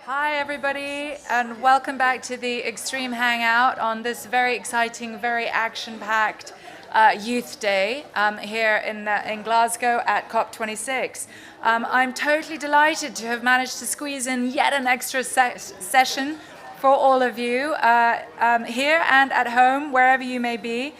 Hi everybody, and welcome back to the Extreme Hangout on this very exciting, very action-packed Youth Day here in Glasgow at COP26. I'm totally delighted to have managed to squeeze in yet an extra session for all of you here and at home, wherever you may be.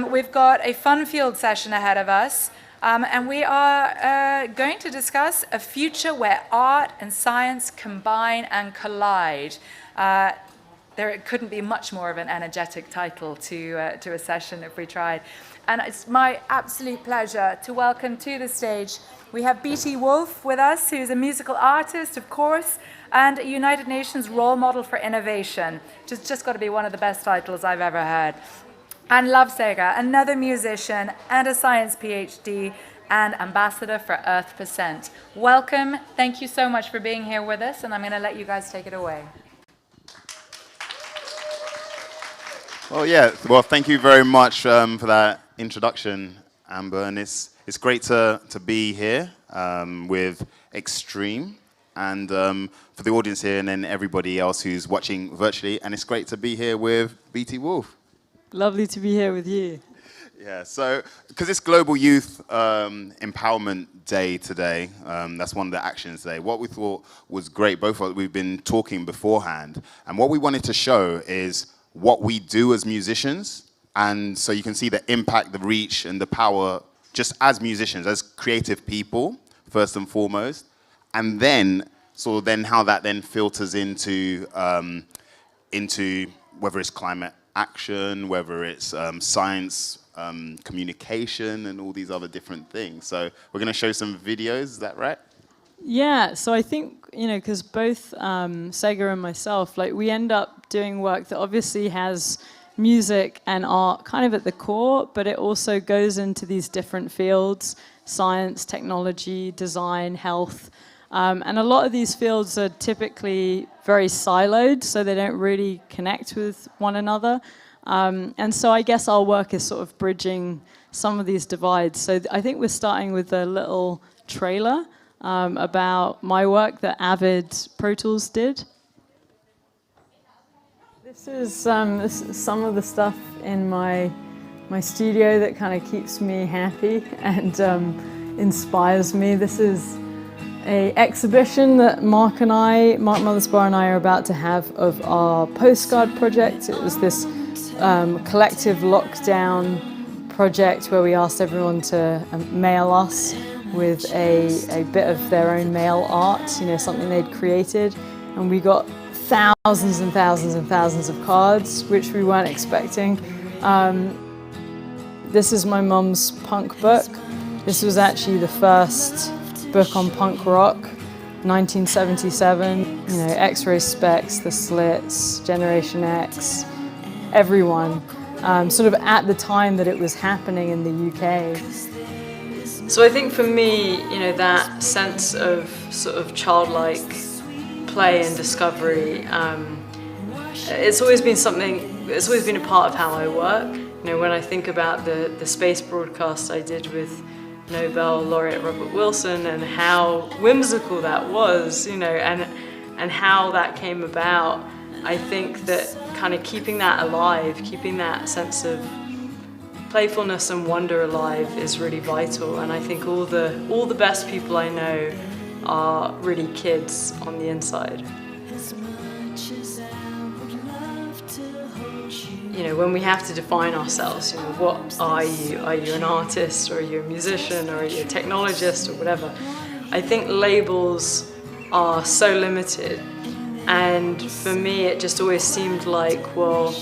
We've got a fun-filled session ahead of us. And we are going to discuss a future where art and science combine and collide. There couldn't be much more of an energetic title to a session if we tried. And it's my absolute pleasure to welcome to the stage, we have Beatie Wolfe with us, who's a musical artist, of course, and a United Nations role model for innovation. Just got to be one of the best titles I've ever heard. And Ssega, another musician and a science PhD and ambassador for EarthPercent. Welcome. Thank you so much for being here with us, and I'm going to let you guys take it away. Well, thank you very much for that introduction, Amber. And it's great to be here with Extreme and for the audience here and then everybody else who's watching virtually. And it's great to be here with Beatie Wolfe. Lovely to be here with you. Yeah, so because it's Global Youth Empowerment Day today, that's one of the actions today. What we thought was great, both of us, we've been talking beforehand, and what we wanted to show is what we do as musicians, and so you can see the impact, the reach, and the power just as musicians, as creative people, first and foremost, and then how that then filters into whether it's climate action, whether it's science, communication, and all these other different things. So we're going to show some videos, is that right? Yeah, so I think, because both Ssega and myself, we end up doing work that obviously has music and art kind of at the core, but it also goes into these different fields, science, technology, design, health. And a lot of these fields are typically very siloed, so they don't really connect with one another. And so I guess our work is sort of bridging some of these divides. So I think we're starting with a little trailer about my work that Avid Pro Tools did. This is some of the stuff in my studio that kind of keeps me happy and inspires me. This is an exhibition that Mark Mothersbaugh and I are about to have of our postcard project. It was this collective lockdown project where we asked everyone to mail us with a bit of their own mail art, something they'd created. And we got thousands and thousands and thousands of cards, which we weren't expecting. This is my mum's punk book. This was actually the first book on punk rock, 1977. X-Ray Specs, The Slits, Generation X, everyone, sort of at the time that it was happening in the UK. So I think for me, that sense of sort of childlike play and discovery, it's always been a part of how I work. When I think about the space broadcast I did with Nobel laureate Robert Wilson and how whimsical that was, and how that came about, I think that kind of keeping that alive, keeping that sense of playfulness and wonder alive is really vital. And I think all the best people I know are really kids on the inside. When we have to define ourselves, what are you? Are you an artist, or are you a musician, or are you a technologist, or whatever? I think labels are so limited. And for me, it just always seemed like, well,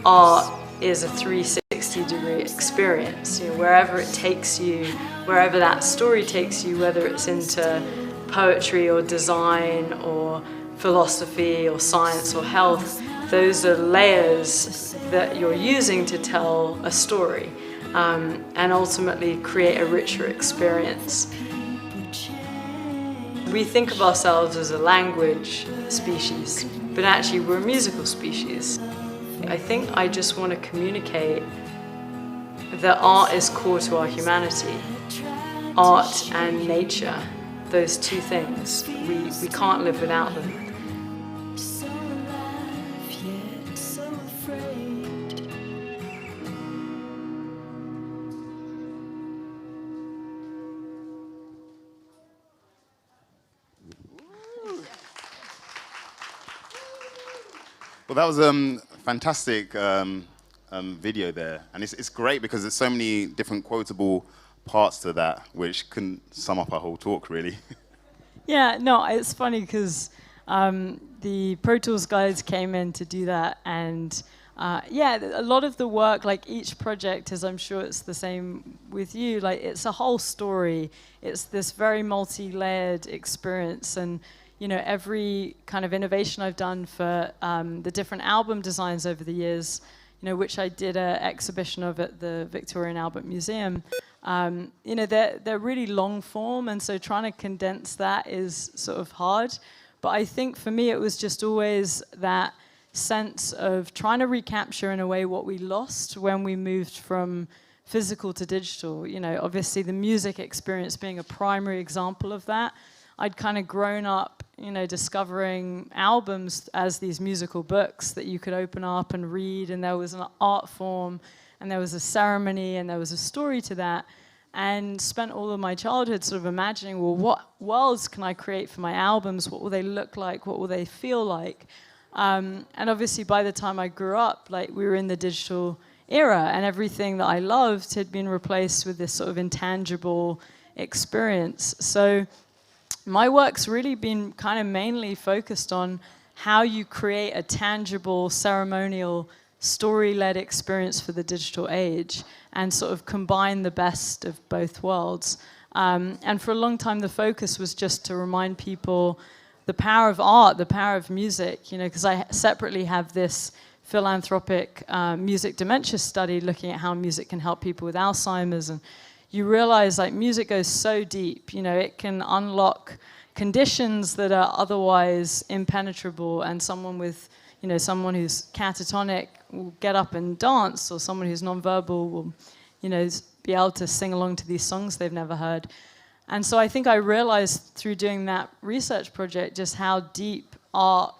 art is a 360-degree experience. Wherever it takes you, wherever that story takes you, whether it's into poetry or design or philosophy or science or health, those are layers that you're using to tell a story and ultimately create a richer experience. We think of ourselves as a language species, but actually we're a musical species. I think I just want to communicate that art is core to our humanity. Art and nature, those two things, we can't live without them. Well, that was fantastic video there, and it's great because there's so many different quotable parts to that, which can sum up our whole talk, really. Yeah, no, it's funny because the Pro Tools guys came in to do that, and yeah, a lot of the work, like each project, as I'm sure it's the same with you, like it's a whole story. It's this very multi-layered experience, and you know, every kind of innovation I've done for the different album designs over the years, you know, which I did an exhibition of at the Victoria and Albert Museum. You know, they're really long form, and so trying to condense that is sort of hard. But I think for me, it was just always that sense of trying to recapture in a way what we lost when we moved from physical to digital. You know, obviously the music experience being a primary example of that. I'd kind of grown up, you know, discovering albums as these musical books that you could open up and read, and there was an art form, and there was a ceremony, and there was a story to that, and spent all of my childhood sort of imagining, well, what worlds can I create for my albums? What will they look like? What will they feel like? And obviously by the time I grew up, like we were in the digital era, and everything that I loved had been replaced with this sort of intangible experience. So my work's really been kind of mainly focused on how you create a tangible, ceremonial, story-led experience for the digital age and sort of combine the best of both worlds. And for a long time, the focus was just to remind people the power of art, the power of music, you know, because I separately have this philanthropic music dementia study looking at how music can help people with Alzheimer's, and you realize like music goes so deep, you know, it can unlock conditions that are otherwise impenetrable, and someone with, you know, someone who's catatonic will get up and dance, or someone who's nonverbal will, you know, be able to sing along to these songs they've never heard. And so I think I realized through doing that research project just how deep art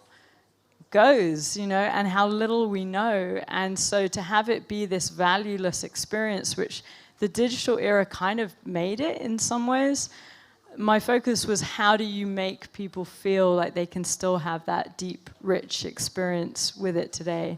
goes, you know, and how little we know. And so to have it be this valueless experience, which the digital era kind of made it in some ways, my focus was how do you make people feel like they can still have that deep, rich experience with it today.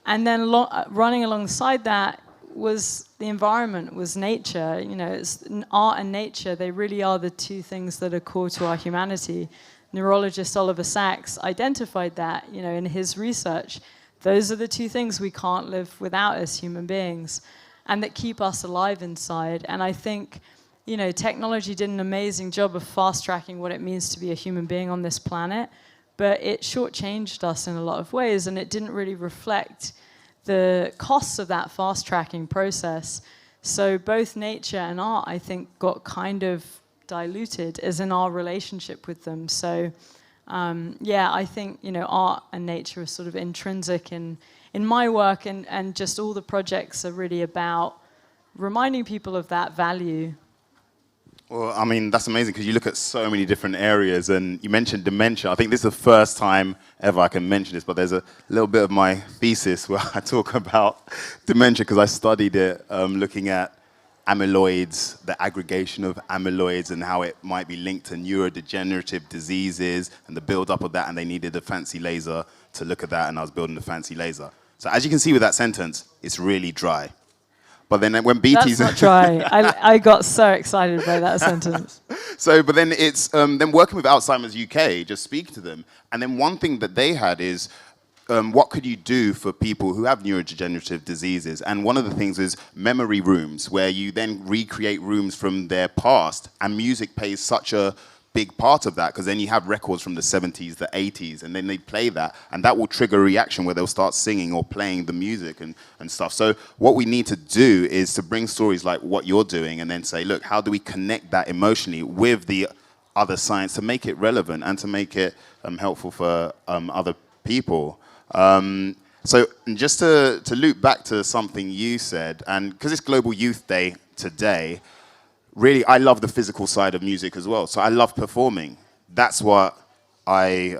And then running alongside that was the environment, was nature. You know, it's art and nature, they really are the two things that are core to our humanity. Neurologist Oliver Sacks identified that, you know, in his research. Those are the two things we can't live without as human beings, and that keep us alive inside. And I think, you know, technology did an amazing job of fast-tracking what it means to be a human being on this planet, but it shortchanged us in a lot of ways, and it didn't really reflect the costs of that fast-tracking process. So both nature and art, I think, got kind of diluted as in our relationship with them. So yeah, I think, you know, art and nature are sort of intrinsic in my work, and just all the projects are really about reminding people of that value. Well, I mean, that's amazing because you look at so many different areas, and you mentioned dementia. I think this is the first time ever I can mention this, but there's a little bit of my thesis where I talk about dementia because I studied it looking at amyloids, the aggregation of amyloids and how it might be linked to neurodegenerative diseases and the build-up of that, and they needed a fancy laser to look at that, and I was building a fancy laser. So as you can see with that sentence, it's really dry. But then when Beatie's... That's not dry. I got so excited by that sentence. So, but then it's then working with Alzheimer's UK, just speak to them. And then one thing that they had is, what could you do for people who have neurodegenerative diseases? And one of the things is memory rooms, where you then recreate rooms from their past. And music plays such a big part of that, because then you have records from the 70s, the 80s, and then they play that, and that will trigger a reaction where they'll start singing or playing the music and stuff. So what we need to do is to bring stories like what you're doing and then say, look, how do we connect that emotionally with the other science to make it relevant and to make it helpful for other people? So just to loop back to something you said, and because it's Global Youth Day today, really, I love the physical side of music as well. So I love performing. That's what I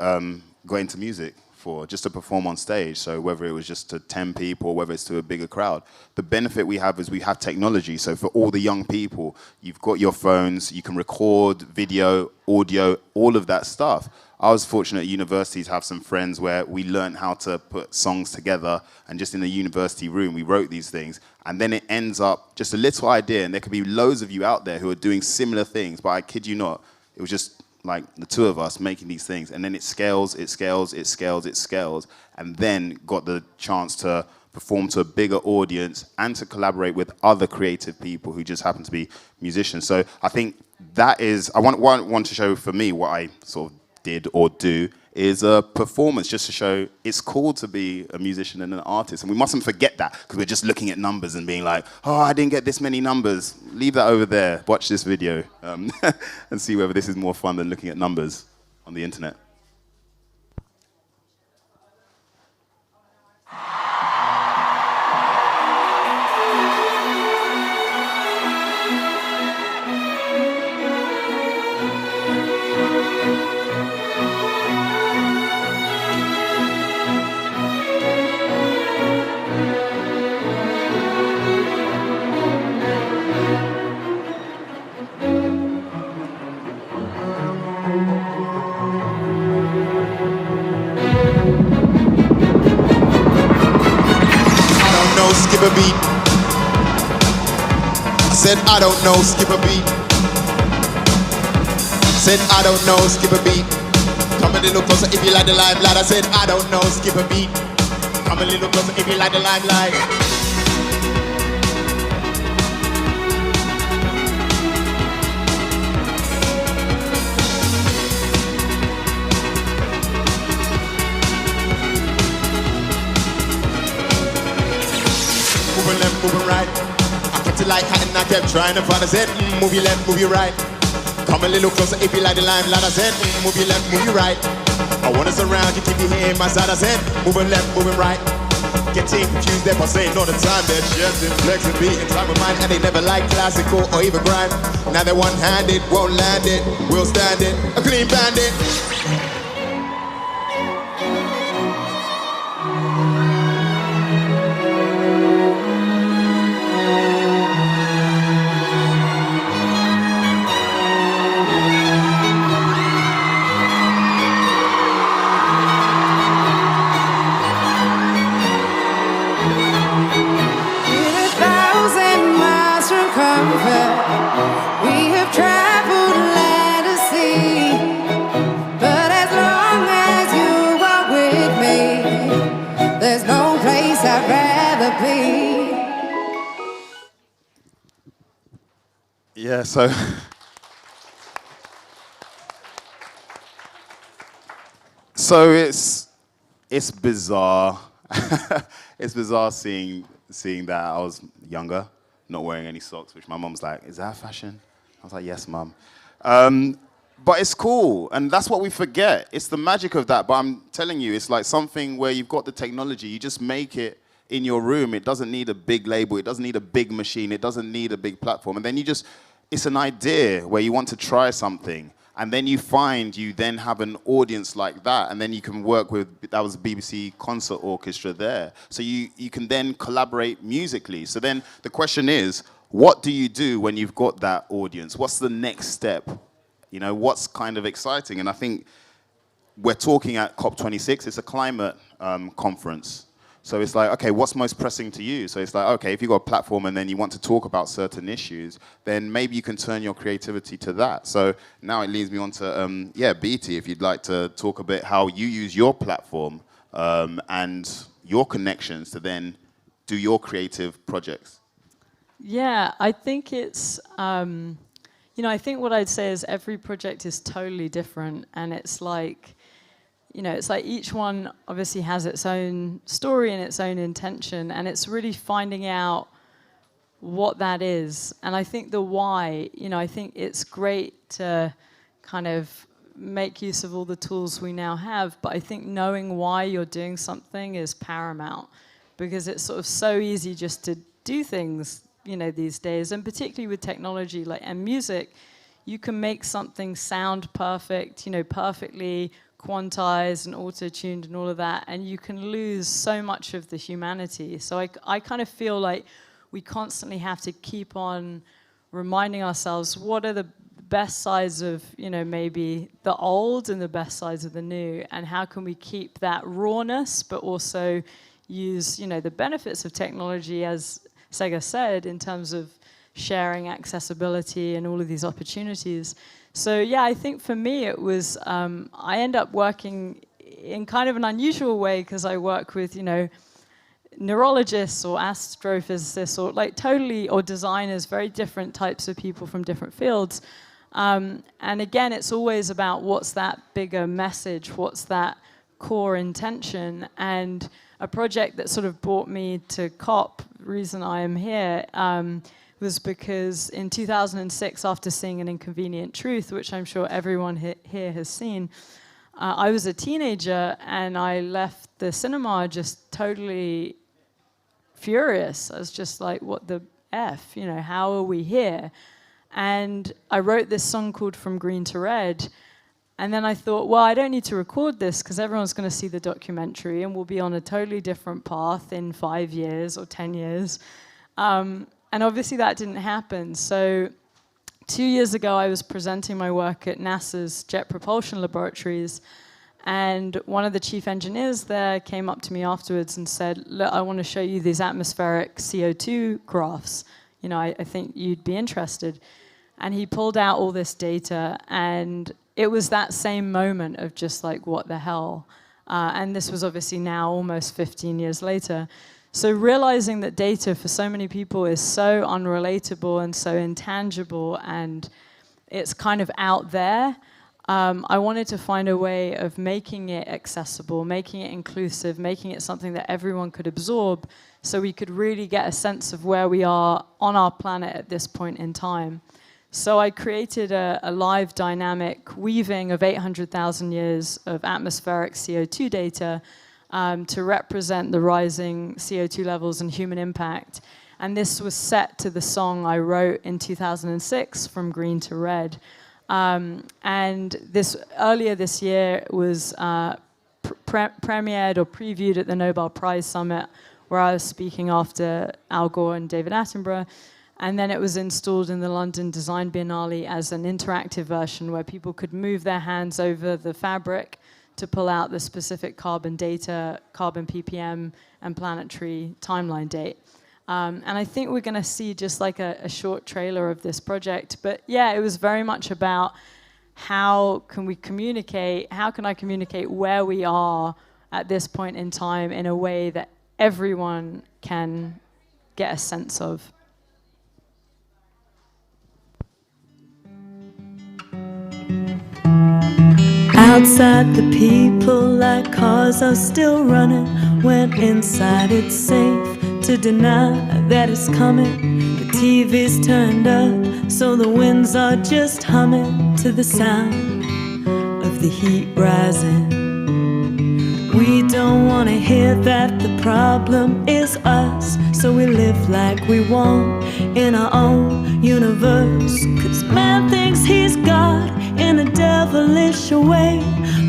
got into music for, just to perform on stage. So whether it was just to 10 people, whether it's to a bigger crowd. The benefit we have is we have technology. So for all the young people, you've got your phones, you can record video, audio, all of that stuff. I was fortunate at university to have some friends where we learned how to put songs together, and just in the university room we wrote these things, and then it ends up just a little idea, and there could be loads of you out there who are doing similar things, but I kid you not, it was just like the two of us making these things, and then it scales, it scales, it scales, it scales, and then got the chance to perform to a bigger audience and to collaborate with other creative people who just happen to be musicians. So I think that is, I want to show for me what I sort of did or do is a performance, just to show it's cool to be a musician and an artist. And we mustn't forget that, because we're just looking at numbers and being like, oh, I didn't get this many numbers. Leave that over there. Watch this video and see whether this is more fun than looking at numbers on the internet. Skip a beat. I said I don't know, skip a beat. Said I don't know, skip a beat. Come a little closer if you like the limelight. I said I don't know, skip a beat. Come a little closer if you like the limelight. Moving left, moving right. I kept it like hot and I kept trying to find. I said, move your left, move your right. Come a little closer if you like the limelight. I said, move your left, move your right. I want to surround you, keep your hair in my side. I said, moving left, moving right. Getting confused, they're saying all the time. They're just inflexible, beating time of mine, and they never like classical or even grime. Now they're one-handed, won't land it, we'll stand it, a clean bandit. We have traveled land and sea, but as long as you are with me, there's no place I'd rather be. Yeah, so it's bizarre. It's bizarre seeing that I was younger, not wearing any socks, which my mom's like, is that fashion? I was like, yes, mum. But it's cool, and that's what we forget. It's the magic of that, but I'm telling you, it's like something where you've got the technology, you just make it in your room. It doesn't need a big label, it doesn't need a big machine, it doesn't need a big platform, and then it's an idea where you want to try something, and then you then have an audience like that, and then you can work with, that was a BBC concert orchestra there. So you can then collaborate musically. So then the question is, what do you do when you've got that audience? What's the next step? You know, what's kind of exciting? And I think we're talking at COP26, it's a climate conference. So it's like, okay, what's most pressing to you? So it's like, okay, if you've got a platform and then you want to talk about certain issues, then maybe you can turn your creativity to that. So now it leads me on to, Beatie, if you'd like to talk a bit how you use your platform and your connections to then do your creative projects. Yeah, I think it's, I think what I'd say is every project is totally different, and it's like, it's like each one obviously has its own story and its own intention, and it's really finding out what that is. And I think the why, I think it's great to kind of make use of all the tools we now have, but I think knowing why you're doing something is paramount, because it's sort of so easy just to do things, these days, and particularly with technology and music, you can make something sound perfect, perfectly quantized and auto-tuned and all of that, and you can lose so much of the humanity. So I kind of feel like we constantly have to keep on reminding ourselves what are the best sides of, maybe the old and the best sides of the new, and how can we keep that rawness, but also use, the benefits of technology, as Ssega said, in terms of sharing accessibility and all of these opportunities. So yeah, I think for me it was, I end up working in kind of an unusual way, because I work with, neurologists or astrophysicists or or designers, very different types of people from different fields. And again, it's always about what's that bigger message, what's that core intention. And a project that sort of brought me to COP, the reason I am here, was because in 2006, after seeing An Inconvenient Truth, which I'm sure everyone here has seen, I was a teenager and I left the cinema just totally furious. I was just like, what the F, how are we here? And I wrote this song called From Green to Red. And then I thought, well, I don't need to record this because everyone's going to see the documentary and we'll be on a totally different path in 5 years or 10 years. And obviously that didn't happen. So 2 years ago, I was presenting my work at NASA's Jet Propulsion Laboratories. And one of the chief engineers there came up to me afterwards and said, look, I want to show you these atmospheric CO2 graphs. I think you'd be interested. And he pulled out all this data, and it was that same moment of just like, what the hell? And this was obviously now almost 15 years later. So realizing that data for so many people is so unrelatable and so intangible, and it's kind of out there, I wanted to find a way of making it accessible, making it inclusive, making it something that everyone could absorb, so we could really get a sense of where we are on our planet at this point in time. So I created a live dynamic weaving of 800,000 years of atmospheric CO2 data to represent the rising CO2 levels and human impact. And this was set to the song I wrote in 2006, From Green to Red. And this earlier this year was premiered or previewed at the Nobel Prize Summit, where I was speaking after Al Gore and David Attenborough. And then it was installed in the London Design Biennale as an interactive version where people could move their hands over the fabric to pull out the specific carbon data, carbon ppm, and planetary timeline date. And I think we're going to see just like a short trailer of this project. But yeah, it was very much about how can we communicate, how can I communicate where we are at this point in time in a way that everyone can get a sense of. Outside the people like cars are still running, when inside it's safe to deny that it's coming. The TV's turned up so the winds are just humming to the sound of the heat rising. We don't want to hear that the problem is us, so we live like we want in our own universe. 'Cause man thinks he's God in a devilish way.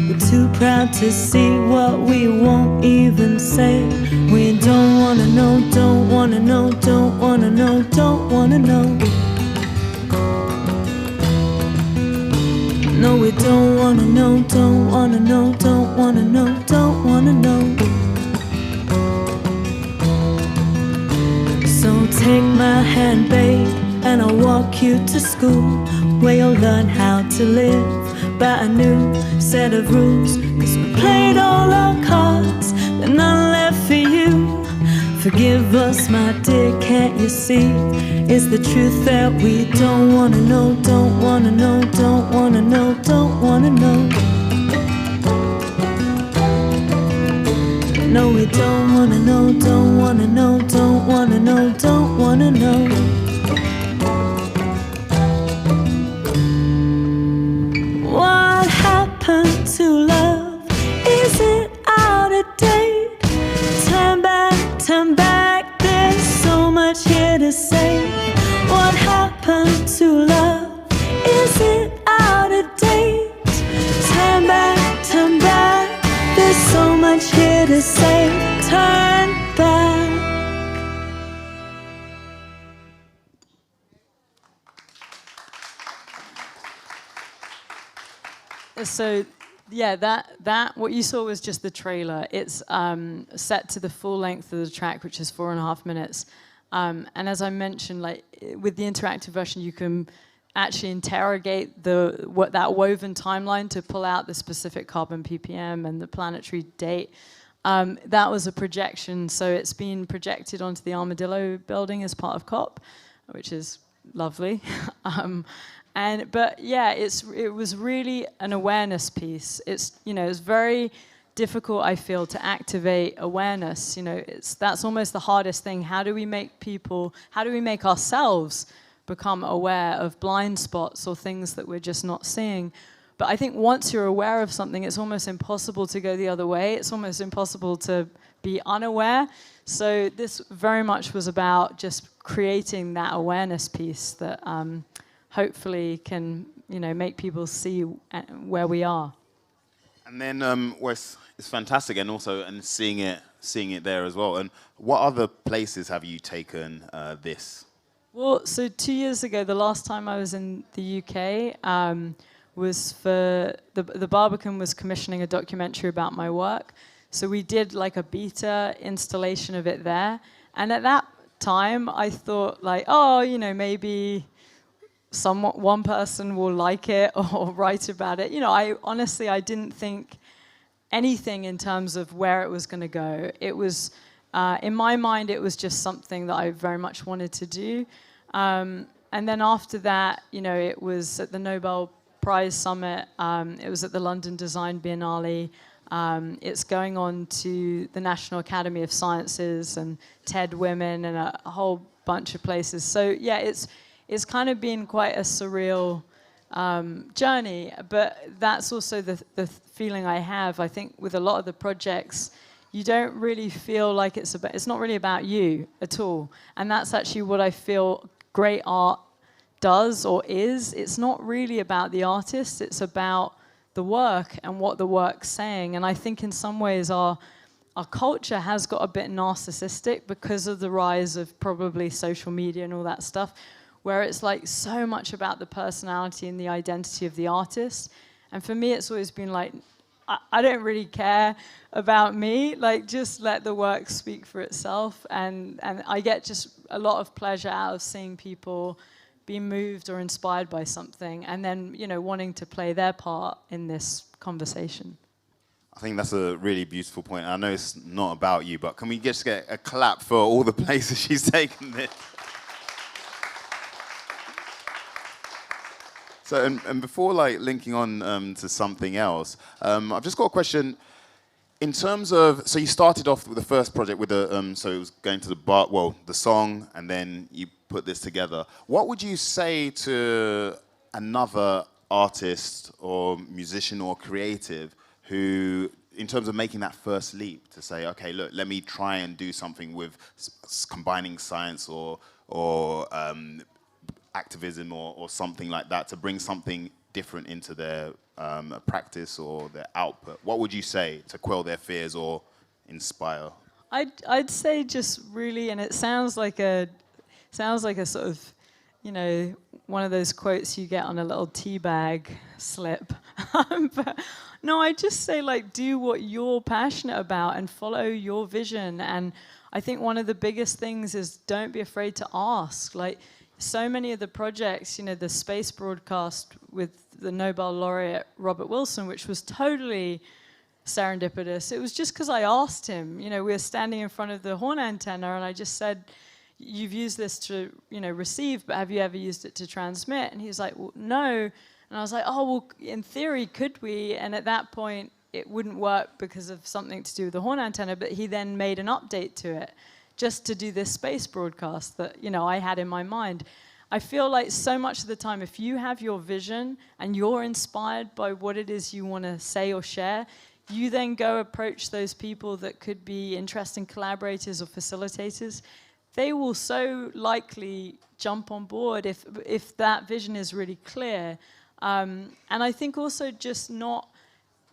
We're too proud to see what we won't even say. We don't wanna know, don't wanna know, don't wanna know, don't wanna know. No, we don't wanna know, don't wanna know, don't wanna know, don't wanna know. So take my hand, babe, and I'll walk you to school, where you'll learn how to live by a new set of rules. 'Cause we played all our cards, there's none left for you. Forgive us, my dear, can't you see? It's the truth that we don't wanna know, don't wanna know, don't wanna know, don't wanna know. No, we don't wanna know, don't wanna know, don't wanna know, don't wanna know. What happened to love? Is it out of date? Turn back, there's so much here to say. What happened to love? Is it out of date? Turn back, there's so much here to say. Turn back. So, yeah, that what you saw was just the trailer. It's set to the full length of the track, which is 4.5 minutes. And as I mentioned, like with the interactive version, you can actually interrogate that woven timeline to pull out the specific carbon ppm and the planetary date. That was a projection, so it's been projected onto the Armadillo building as part of COP, which is lovely. But yeah, it was really an awareness piece. It's very difficult, I feel, to activate awareness. That's almost the hardest thing. How do we make ourselves become aware of blind spots or things that we're just not seeing? But I think once you're aware of something, it's almost impossible to go the other way. It's almost impossible to be unaware. So this very much was about just creating that awareness piece that hopefully can, make people see where we are. And then it's fantastic, and also seeing it there as well. And what other places have you taken this? Well, so 2 years ago, the last time I was in the UK was for the Barbican was commissioning a documentary about my work. So we did like a beta installation of it there. And at that time, I thought like, maybe one person will like it or write about it. I didn't think anything in terms of where it was going to go. It was, in my mind, it was just something that I very much wanted to do. And then after that, it was at the Nobel Prize Summit. It was at the London Design Biennale. It's going on to the National Academy of Sciences and TED Women and a whole bunch of places. So yeah, it's kind of been quite a surreal journey, but that's also the feeling I have. I think with a lot of the projects, you don't really feel like it's not really about you at all. And that's actually what I feel great art does or is. It's not really about the artist, it's about the work and what the work's saying. And I think in some ways our culture has got a bit narcissistic because of the rise of probably social media and all that stuff, where it's like so much about the personality and the identity of the artist. And for me, it's always been like, I don't really care about me, like just let the work speak for itself. And I get just a lot of pleasure out of seeing people be moved or inspired by something and then, wanting to play their part in this conversation. I think that's a really beautiful point. I know it's not about you, but can we just get a clap for all the places she's taken this? So, and before linking on to something else, I've just got a question. In terms of, so you started off with the first project with so it was going to the song, and then you put this together. What would you say to another artist or musician or creative who, in terms of making that first leap to say, okay, look, let me try and do something with combining science or activism or something like that to bring something different into their practice or their output? What would you say to quell their fears or inspire? I'd say just really, and it sounds like a sort of, one of those quotes you get on a little tea bag slip. But no, I just say do what you're passionate about and follow your vision. And I think one of the biggest things is don't be afraid to ask. So many of the projects, the space broadcast with the Nobel laureate Robert Wilson, which was totally serendipitous. It was just because I asked him. We were standing in front of the horn antenna, and I just said, "You've used this to, receive, but have you ever used it to transmit?" And he was like, "Well, no." And I was like, "Oh, well, in theory, could we?" And at that point, it wouldn't work because of something to do with the horn antenna. But he then made an update to it, just to do this space broadcast that, I had in my mind. I feel like so much of the time, if you have your vision and you're inspired by what it is you want to say or share, you then go approach those people that could be interesting collaborators or facilitators. They will so likely jump on board if that vision is really clear. And I think also just not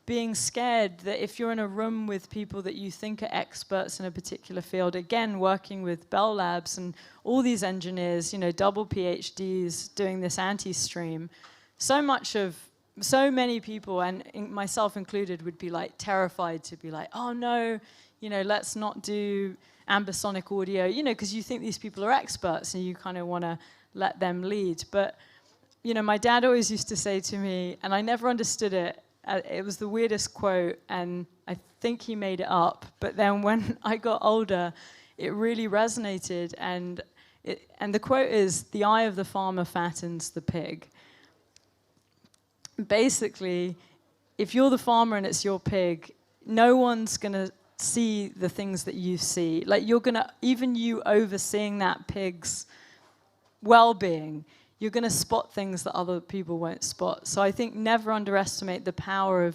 being scared that if you're in a room with people that you think are experts in a particular field, again, working with Bell Labs and all these engineers, double PhDs doing this anti-stream, so much of so many people, and myself included, would be like terrified to be like, oh no, let's not do ambisonic audio, because you think these people are experts and you kind of want to let them lead. But, my dad always used to say to me, and I never understood it, it was the weirdest quote, and I think he made it up, but then when I got older, it really resonated, and the quote is, "The eye of the farmer fattens the pig." Basically, if you're the farmer and it's your pig, no one's going to see the things that you see. Like, even you overseeing that pig's well-being, you're going to spot things that other people won't spot. So I think never underestimate the power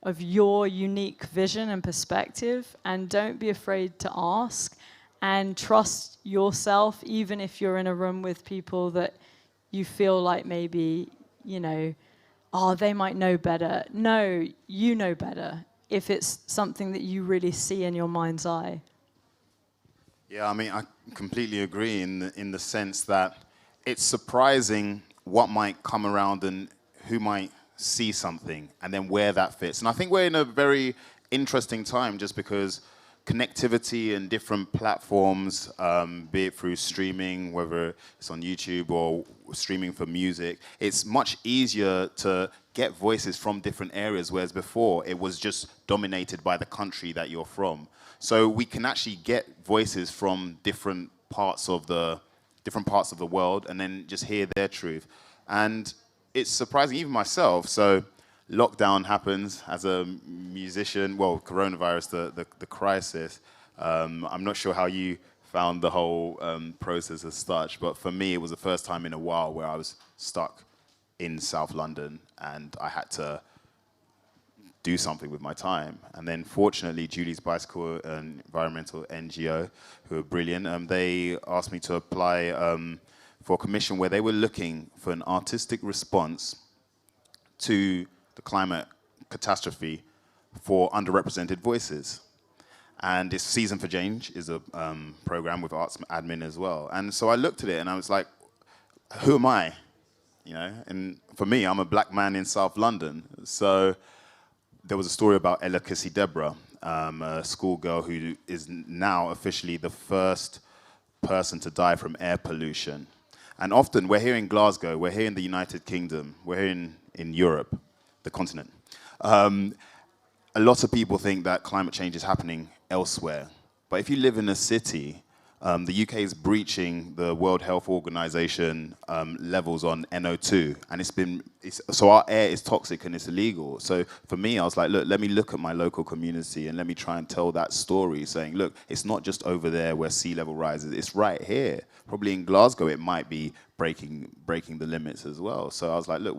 of your unique vision and perspective, and don't be afraid to ask, and trust yourself, even if you're in a room with people that you feel like maybe, they might know better. No, you know better if it's something that you really see in your mind's eye. Yeah, I mean, I completely agree in the sense that it's surprising what might come around and who might see something and then where that fits. And I think we're in a very interesting time just because connectivity and different platforms, be it through streaming, whether it's on YouTube or streaming for music, it's much easier to get voices from different areas, whereas before it was just dominated by the country that you're from. So we can actually get voices from different parts of the world and then just hear their truth. And it's surprising, even myself. So lockdown happens as a musician, well, coronavirus, the crisis. I'm not sure how you found the whole process as such, but for me, it was the first time in a while where I was stuck in South London and I had to do something with my time. And then fortunately, Julie's Bicycle, an environmental NGO, who are brilliant, they asked me to apply for a commission where they were looking for an artistic response to the climate catastrophe for underrepresented voices. And this Season for Change is a program with arts admin as well. And so I looked at it and I was like, who am I? And for me, I'm a black man in South London. So there was a story about Ella Kissy Deborah, a schoolgirl who is now officially the first person to die from air pollution. And often we're here in Glasgow, we're here in the United Kingdom, we're here in Europe, the continent. A lot of people think that climate change is happening elsewhere. But if you live in a city, the UK is breaching the World Health Organization levels on NO2, and so our air is toxic and it's illegal. So for me, I was like, look, let me look at my local community and let me try and tell that story, saying, look, it's not just over there where sea level rises, it's right here. Probably in Glasgow, it might be breaking the limits as well. So I was like, look,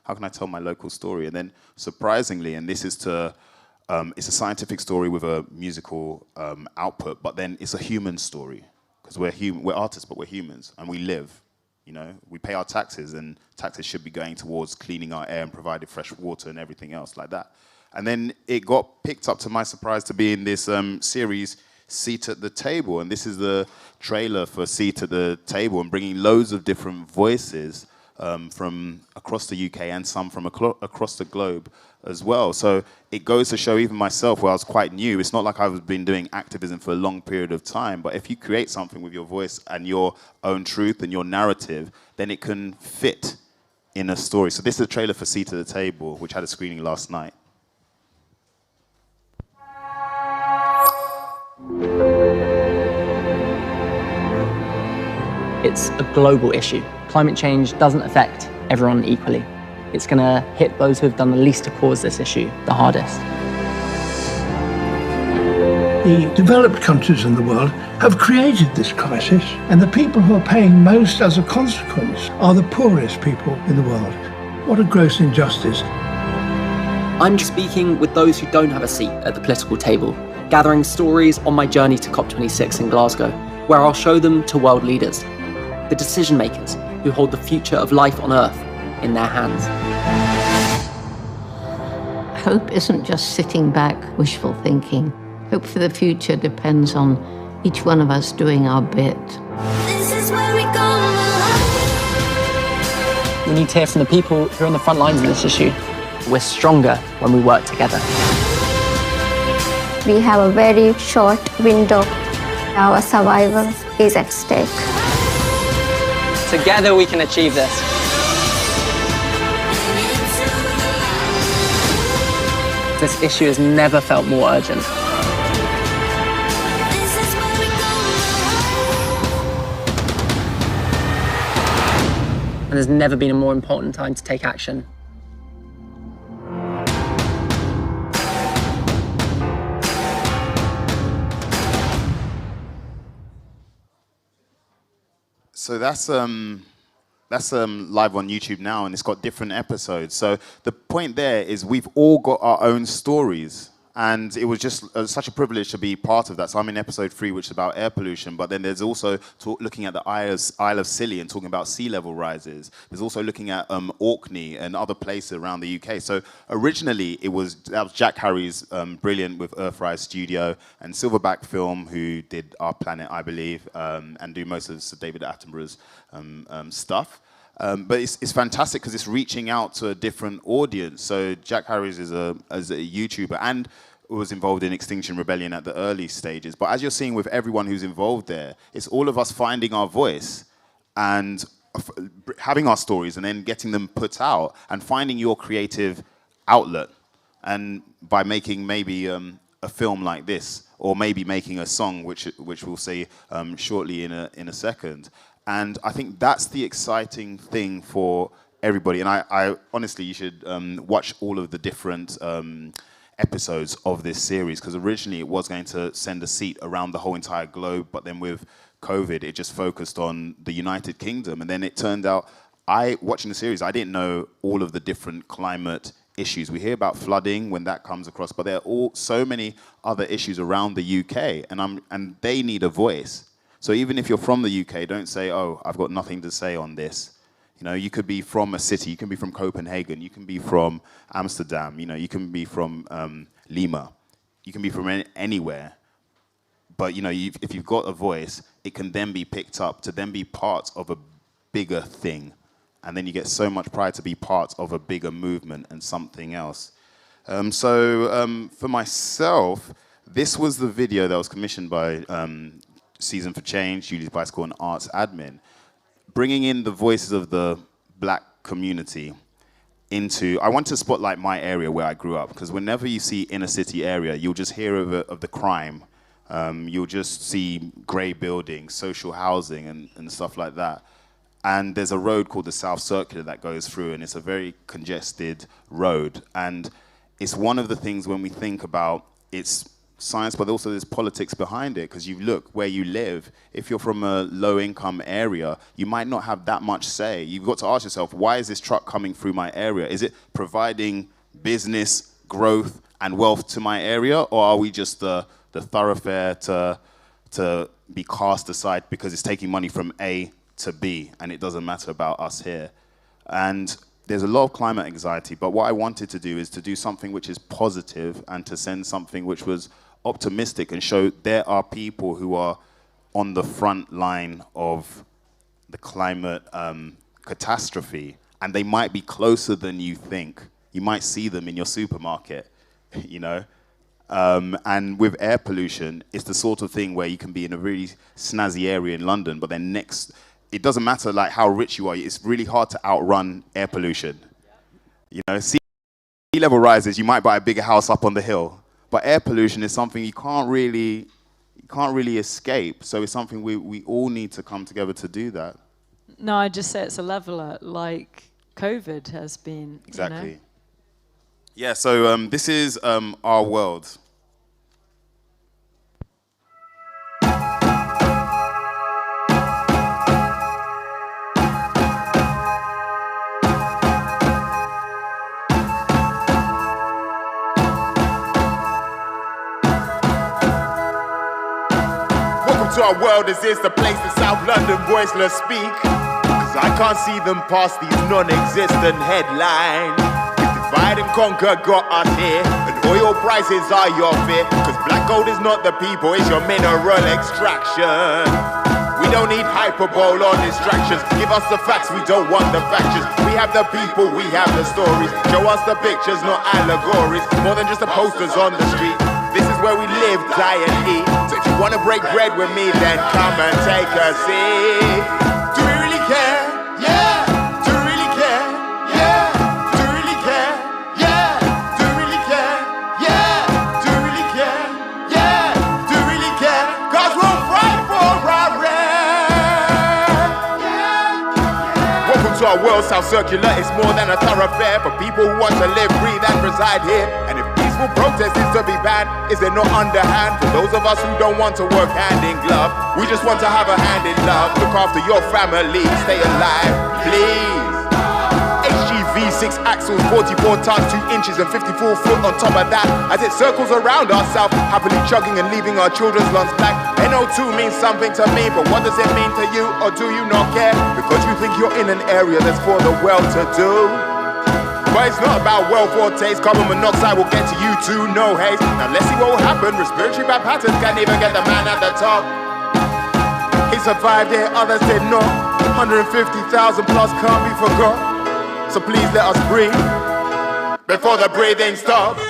how can I tell my local story? And then surprisingly, and this is it's a scientific story with a musical output, but then it's a human story because we're artists, but we're humans and we live. We pay our taxes, and taxes should be going towards cleaning our air and providing fresh water and everything else like that. And then it got picked up, to my surprise, to be in this series, Seat at the Table, and this is the trailer for Seat at the Table, and bringing loads of different voices from across the UK and some from across the globe as well. So it goes to show, even myself, where I was quite new, it's not like I've been doing activism for a long period of time, but if you create something with your voice and your own truth and your narrative, then it can fit in a story. So this is a trailer for Seat at the Table, which had a screening last night. It's a global issue. Climate change doesn't affect everyone equally. It's going to hit those who have done the least to cause this issue the hardest. The developed countries in the world have created this crisis, and the people who are paying most as a consequence are the poorest people in the world. What a gross injustice. I'm speaking with those who don't have a seat at the political table, gathering stories on my journey to COP26 in Glasgow, where I'll show them to world leaders, the decision makers who hold the future of life on Earth in their hands. Hope isn't just sitting back, wishful thinking. Hope for the future depends on each one of us doing our bit. This is where we go. We need to hear from the people who are on the front lines of this issue. We're stronger when we work together. We have a very short window. Our survival is at stake. Together we can achieve this. This issue has never felt more urgent. And there's never been a more important time to take action. So that's live on YouTube now, and it's got different episodes. So the point there is we've all got our own stories, and it was just such a privilege to be part of that. So I'm in episode 3, which is about air pollution, but then there's also looking at the Isle of Scilly and talking about sea level rises. There's also looking at Orkney and other places around the UK. So originally that was Jack Harry's brilliant with EarthPercent Studio and Silverback Film, who did Our Planet, I believe, and do most of Sir David Attenborough's stuff. But it's fantastic because it's reaching out to a different audience. So Jack Harris is a YouTuber and was involved in Extinction Rebellion at the early stages. But as you're seeing with everyone who's involved there, it's all of us finding our voice and having our stories and then getting them put out and finding your creative outlet. And by making maybe a film like this, or maybe making a song, which we'll see shortly in a second. And I think that's the exciting thing for everybody. And I honestly, you should watch all of the different episodes of this series, because originally it was going to send a seat around the whole entire globe, but then with COVID, it just focused on the United Kingdom. And then it turned out, watching the series, I didn't know all of the different climate issues. We hear about flooding when that comes across, but there are so many other issues around the UK, and they need a voice. So even if you're from the UK, don't say, oh, I've got nothing to say on this. You know, you could be from a city, you can be from Copenhagen, you can be from Amsterdam, you know, you can be from Lima, you can be from anywhere. But, you know, if you've got a voice, it can then be picked up to then be part of a bigger thing. And then you get so much pride to be part of a bigger movement and something else. For myself, this was the video that was commissioned by Season for Change, Julie's Bicycle and Arts Admin, bringing in the voices of the black community into, I want to spotlight my area where I grew up, because whenever you see inner city area, you'll just hear of the crime. You'll just see grey buildings, social housing and stuff like that. And there's a road called the South Circular that goes through, and it's a very congested road. And it's one of the things when we think about its science, but also there's politics behind it, because you look where you live. If you're from a low-income area, you might not have that much say. You've got to ask yourself, why is this truck coming through my area? Is it providing business, growth, and wealth to my area, or are we just the thoroughfare to be cast aside because it's taking money from A to B, and it doesn't matter about us here? And there's a lot of climate anxiety, but what I wanted to do is to do something which is positive and to send something which was optimistic and show there are people who are on the front line of the climate catastrophe, and they might be closer than you think. You might see them in your supermarket, you know? And with air pollution, it's the sort of thing where you can be in a really snazzy area in London, but then it doesn't matter like how rich you are, it's really hard to outrun air pollution. You know, sea level rises, you might buy a bigger house up on the hill, but air pollution is something you can't really escape. So it's something we all need to come together to do that. No, I just say it's a leveler, like COVID has been. Exactly. You know? Yeah, so this is Our World. To our world, is this the place that South London voiceless speak? Cause I can't see them past these non-existent headlines. If divide and conquer got us here, and oil prices are your fear, cause black gold is not the people, it's your mineral extraction. We don't need hyperbole or distractions. Give us the facts, we don't want the factions. We have the people, we have the stories. Show us the pictures, not allegories. More than just the posters on the street. This is where we live, die and eat. So if you wanna break bread with me, then come and take a seat. Do we really care? Yeah. Do we really care? Yeah. Do we really care? Yeah. Do we really care? Yeah. Do we really care? Yeah. Do we really care? 'Cause we'll fight for our rent. Welcome to our world, South Circular. It's more than a thoroughfare for people who want to live, breathe and reside here. And if peaceful protest is to be banned, is it not underhand? For those of us who don't want to work hand in glove, we just want to have a hand in love. Look after your family, stay alive, please. HGV 6 axles, 44 tons, 2 inches and 54 foot on top of that. As it circles around ourselves, happily chugging and leaving our children's lungs black. NO2 means something to me, but what does it mean to you? Or do you not care? Because you think you're in an area that's for the well-to-do. But it's not about wealth or taste. Carbon monoxide will get to you too, no haste. Now let's see what will happen. Respiratory bad patterns can't even get the man at the top. He survived it, others did not. 150,000 plus can't be forgot. So please let us breathe before the breathing stops.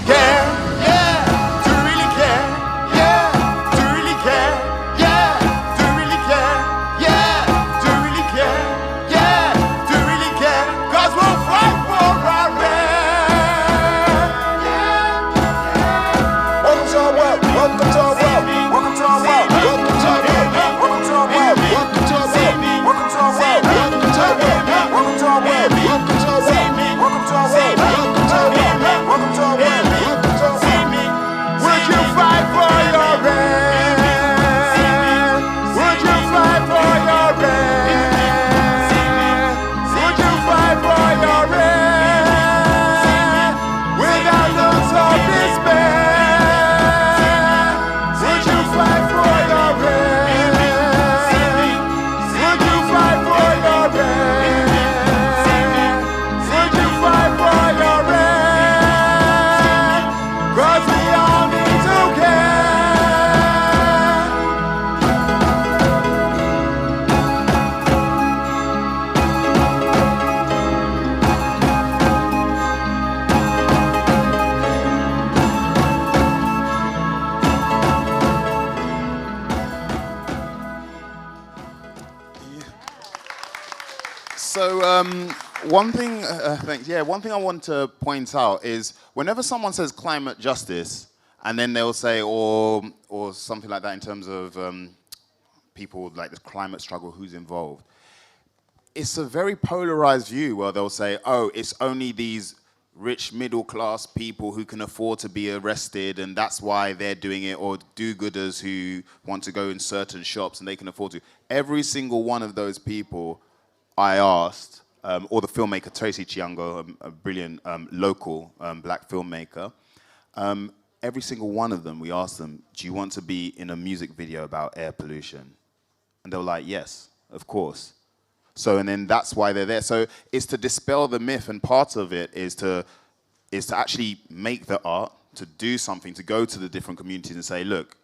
Care? Yeah. Do you really care? Yeah. Do you really care? Yeah. Do you really care? Yeah. Do you really care? Yeah. Do you really care? 'Cause we'll fight for our rent. Welcome to our world. Welcome to our world. Welcome to our world. Welcome to our world. Welcome to our world. Welcome to our world. Welcome to our world. Welcome to our world. Welcome to our world. Welcome to our world. Welcome to our world. Welcome to our world. Welcome to our world. Welcome to our world. Would you fight for your rent? Would you fight for your rent? Would you fight for your rent? Without looks of despair. Would you fight for your rent? Would you fight for your rent? Would you fight for your rent? 'Cause we all need to care. So one thing, thanks. Yeah, one thing I want to point out is whenever someone says climate justice, and then they'll say, or something like that in terms of people like the climate struggle, who's involved. It's a very polarized view where they'll say, oh, it's only these rich middle class people who can afford to be arrested and that's why they're doing it, or do-gooders who want to go in certain shops and they can afford to. Every single one of those people I asked, or the filmmaker Tracy Chiango, a brilliant local black filmmaker, every single one of them, we asked them, do you want to be in a music video about air pollution? And they were like, yes, of course. So, and then that's why they're there. So it's to dispel the myth, and part of it is to actually make the art, to do something, to go to the different communities and say, look,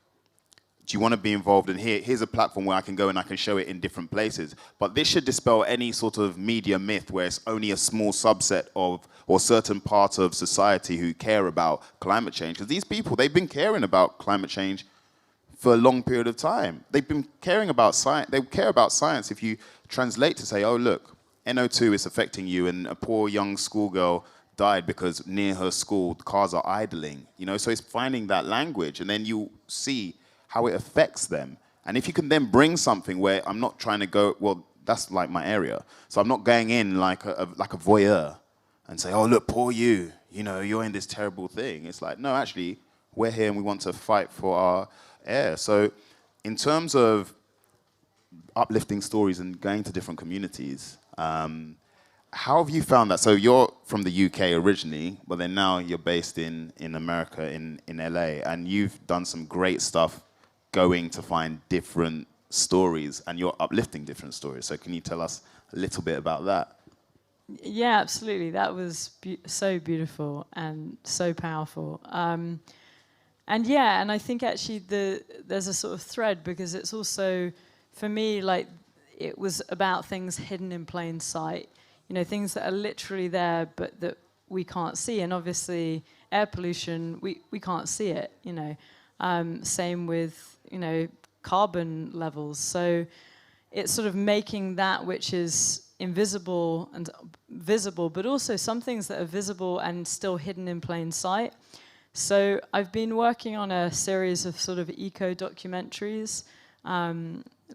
do you want to be involved in here? Here's a platform where I can go and I can show it in different places. But this should dispel any sort of media myth where it's only a small subset of, or certain part of society who care about climate change. Because these people, they've been caring about climate change for a long period of time. They've been caring about science. They care about science. If you translate to say, oh, look, NO2 is affecting you, and a poor young schoolgirl died because near her school, the cars are idling. You know, so it's finding that language, and then you see how it affects them. And if you can then bring something where I'm not trying to go, well, that's like my area. So I'm not going in like a voyeur and say, oh, look, poor you, you know, you're in this terrible thing. It's like, no, actually, we're here and we want to fight for our air. So in terms of uplifting stories and going to different communities, how have you found that? So you're from the UK originally, but then now you're based in America, in LA, and you've done some great stuff going to find different stories, and you're uplifting different stories. So can you tell us a little bit about that? Yeah, absolutely. That was so beautiful and so powerful. And I think actually there's a sort of thread, because it's also, for me, like, it was about things hidden in plain sight. You know, things that are literally there, but that we can't see. And obviously, air pollution, we can't see it, you know. Same with, you know, carbon levels. So it's sort of making that which is invisible and visible, but also some things that are visible and still hidden in plain sight. So I've been working on a series of sort of eco-documentaries,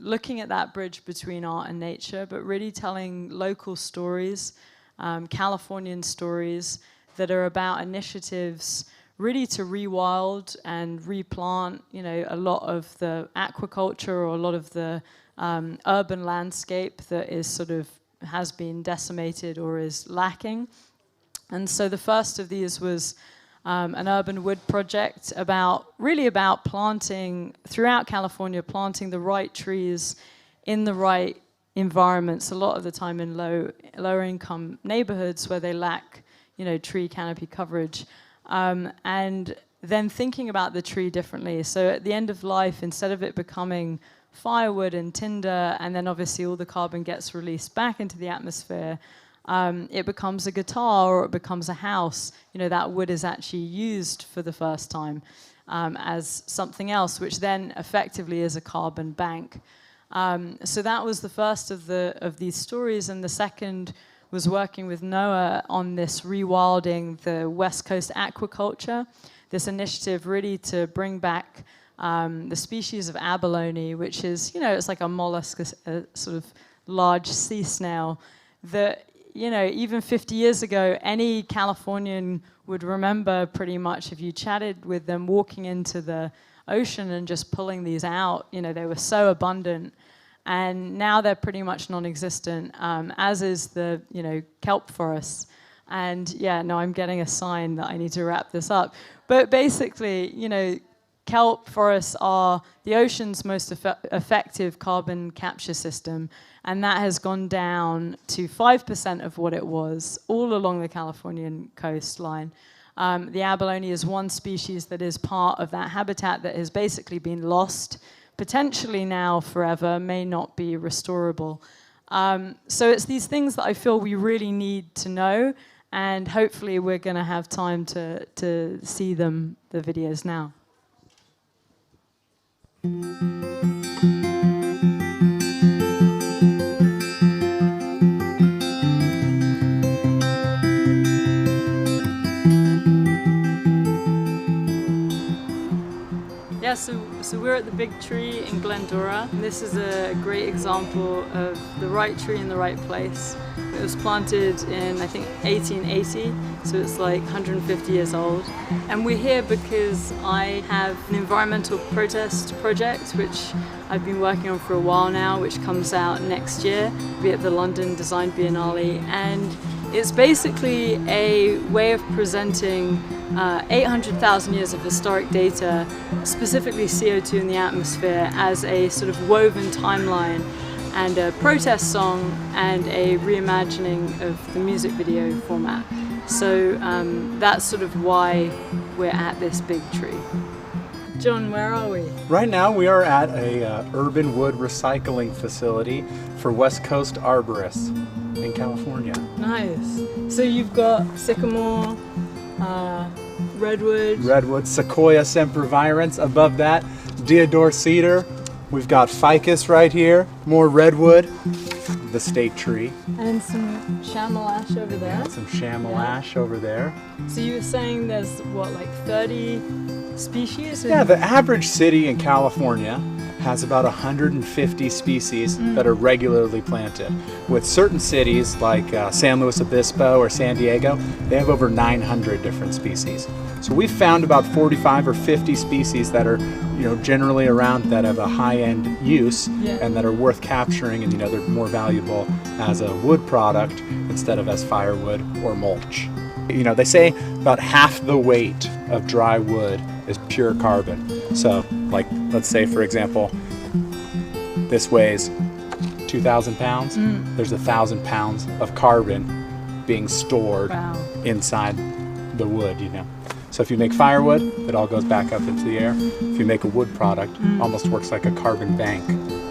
looking at that bridge between art and nature, but really telling local stories, Californian stories that are about initiatives really to rewild and replant, you know, a lot of the aquaculture or a lot of the urban landscape that is sort of has been decimated or is lacking. And so the first of these was an urban wood project really about planting throughout California, planting the right trees in the right environments, a lot of the time in lower income neighborhoods where they lack, you know, tree canopy coverage. And then thinking about the tree differently. So at the end of life, instead of it becoming firewood and tinder, and then obviously all the carbon gets released back into the atmosphere, it becomes a guitar or it becomes a house. You know, that wood is actually used for the first time as something else, which then effectively is a carbon bank. So that was the first of these stories, and the second was working with Noah on this rewilding the West Coast aquaculture, this initiative really to bring back the species of abalone, which is, you know, it's like a mollusk, a sort of large sea snail that, you know, even 50 years ago, any Californian would remember pretty much if you chatted with them walking into the ocean and just pulling these out. You know, they were so abundant. And now they're pretty much non-existent, as is the, you know, kelp forests. And yeah, no, I'm getting a sign that I need to wrap this up. But basically, you know, kelp forests are the ocean's most effective carbon capture system. And that has gone down to 5% of what it was all along the Californian coastline. The abalone is one species that is part of that habitat that has basically been lost, potentially now forever, may not be restorable. So it's these things that I feel we really need to know, and hopefully we're going to have time to see them, the videos now. Yeah, so we're at the big tree in Glendora. And this is a great example of the right tree in the right place. It was planted in, I think, 1880, so it's like 150 years old. And we're here because I have an environmental protest project, which I've been working on for a while now, which comes out next year. It'll be at the London Design Biennale. And it's basically a way of presenting 800,000 years of historic data, specifically CO2 in the atmosphere, as a sort of woven timeline and a protest song and a reimagining of the music video format. So that's sort of why we're at this big tree. John, where are we? Right now we are at a urban wood recycling facility for West Coast arborists in California. Nice. So you've got sycamore, redwood, Sequoia sempervirens. Above that, deodar cedar. We've got ficus right here, more redwood, the state tree. And some chamois ash over there. And some chamois ash over there. So you were saying there's, what, like 30 species? Yeah, the average city in California has about 150 species that are regularly planted. With certain cities like San Luis Obispo or San Diego, they have over 900 different species. So we've found about 45 or 50 species that are, you know, generally around that have a high-end use and that are worth capturing, and, you know, they're more valuable as a wood product instead of as firewood or mulch. You know, they say about half the weight of dry wood is pure carbon. So, like, let's say, for example, this weighs 2,000 pounds. There's 1,000 pounds of carbon being stored inside the wood, you know. So if you make firewood, it all goes back up into the air. If you make a wood product, almost works like a carbon bank,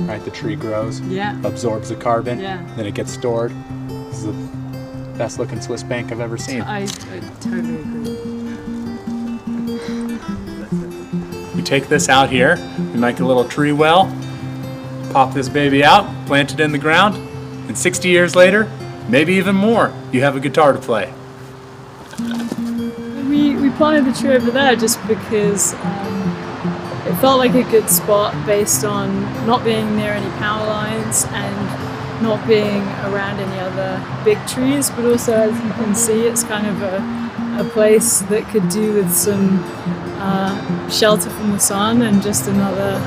right? The tree grows, absorbs the carbon, then it gets stored. This is the best looking Swiss bank I've ever seen. I totally agree. We take this out here, we make a little tree well, pop this baby out, plant it in the ground, and 60 years later, maybe even more, you have a guitar to play. We planted the tree over there just because it felt like a good spot based on not being near any power lines and not being around any other big trees, but also, as you can see, it's kind of a place that could do with some shelter from the sun and just another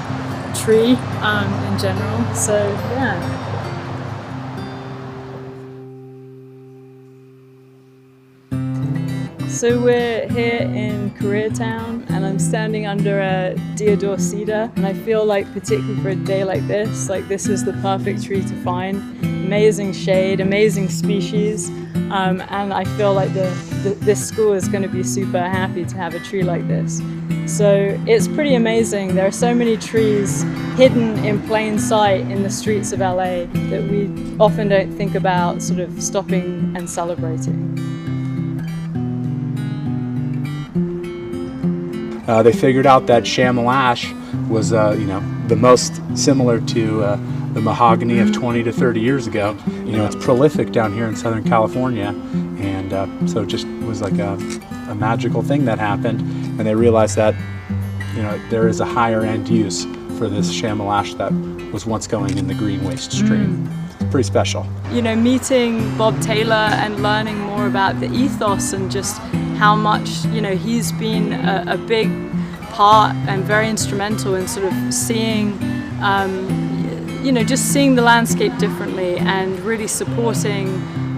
tree in general. So yeah. So we're here in Koreatown and I'm standing under a deodar cedar, and I feel like, particularly for a day like this is the perfect tree to find. Amazing shade, amazing species, and I feel like this school is going to be super happy to have a tree like this. So it's pretty amazing. There are so many trees hidden in plain sight in the streets of LA that we often don't think about sort of stopping and celebrating. They figured out that chamois ash was, the most similar to the mahogany of 20 to 30 years ago. It's prolific down here in Southern California, and so it just was like a magical thing that happened. And they realized that, there is a higher end use for this chamois ash that was once going in the green waste stream. It's pretty special. Meeting Bob Taylor and learning more about the ethos and just how much, he's been a big part and very instrumental in sort of seeing, just seeing the landscape differently and really supporting,